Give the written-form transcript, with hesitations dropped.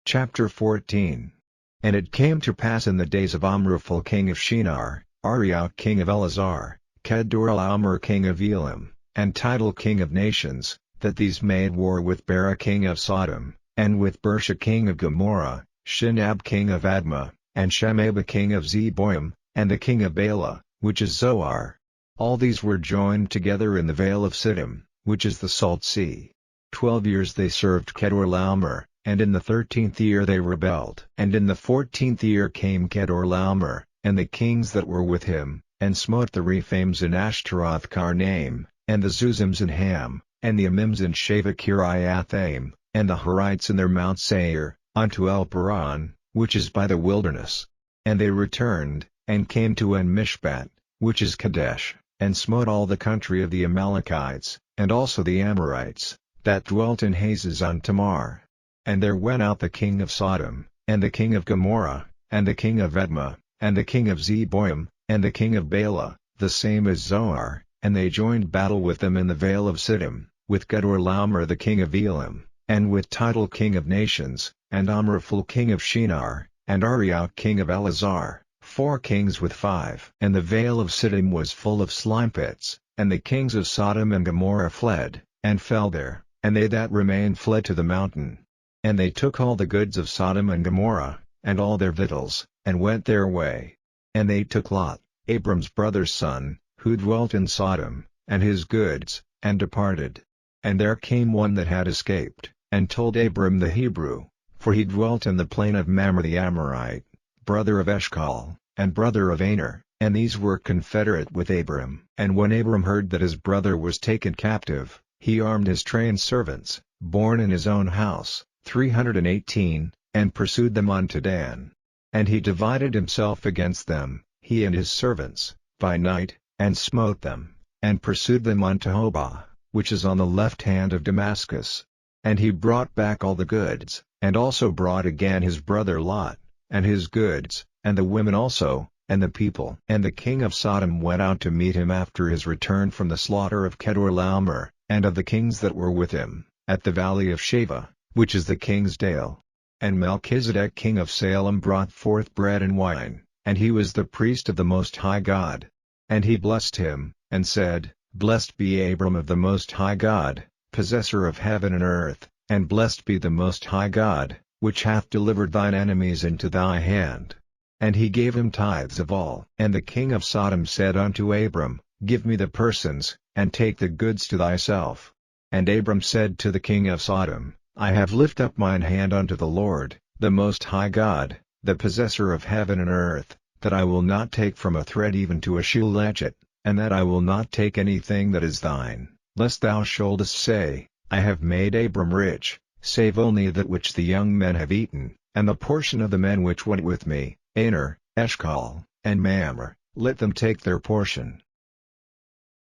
Chapter 14. And it came to pass in the days of Amraphel king of Shinar, Arioch king of Elazar, Kedorlaomer king of Elam, and Tidal king of nations, that these made war with Bera king of Sodom, and with Bersha king of Gomorrah, Shinab king of Admah, and Shemaba king of Zeboim, and the king of Bela, which is Zoar. All these were joined together in the vale of Siddim, which is the Salt Sea. 12 years they served Kedorlaomer, and in the 13th year they rebelled. And in the 14th year came Kedorlaomer, and the kings that were with him, and smote the Rephaims in Ashtaroth Karnaim, and the Zuzims in Ham, and the Amims in Shaveh Kiriathaim, and the Horites in their Mount Seir, unto El Paran, which is by the wilderness. And they returned, and came to En-Mishpat, which is Kadesh, and smote all the country of the Amalekites, and also the Amorites, that dwelt in Hazazon Tamar. And there went out the king of Sodom, and the king of Gomorrah, and the king of Admah, and the king of Zeboim, and the king of Bela, the same as Zoar, and they joined battle with them in the vale of Siddim, with Kedorlaomer the king of Elam, and with Tidal king of nations, and Amraphel king of Shinar, and Arioch king of Elazar, 4 kings with 5. And the vale of Siddim was full of slime pits, and the kings of Sodom and Gomorrah fled, and fell there, and they that remained fled to the mountain. And they took all the goods of Sodom and Gomorrah, and all their victuals, and went their way. And they took Lot, Abram's brother's son, who dwelt in Sodom, and his goods, and departed. And there came one that had escaped, and told Abram the Hebrew, for he dwelt in the plain of Mamre the Amorite, brother of Eshcol, and brother of Aner, and these were confederate with Abram. And when Abram heard that his brother was taken captive, he armed his trained servants, born in his own house, 318, and pursued them unto Dan. And he divided himself against them, he and his servants, by night, and smote them, and pursued them unto Hobah, which is on the left hand of Damascus. And he brought back all the goods, and also brought again his brother Lot, and his goods, and the women also, and the people. And the king of Sodom went out to meet him after his return from the slaughter of Kedorlaomer, and of the kings that were with him, at the valley of Shaveh, which is the king's dale. And Melchizedek king of Salem brought forth bread and wine, and he was the priest of the Most High God. And he blessed him, and said, Blessed be Abram of the Most High God, possessor of heaven and earth, and blessed be the Most High God, which hath delivered thine enemies into thy hand. And he gave him tithes of all. And the king of Sodom said unto Abram, Give me the persons, and take the goods to thyself. And Abram said to the king of Sodom, I have lifted up mine hand unto the Lord, the Most High God, the possessor of heaven and earth, that I will not take from a thread even to a shoe latchet, and that I will not take anything that is thine, lest thou shouldest say, I have made Abram rich, save only that which the young men have eaten, and the portion of the men which went with me, Aner, Eshcol, and Mamre, let them take their portion.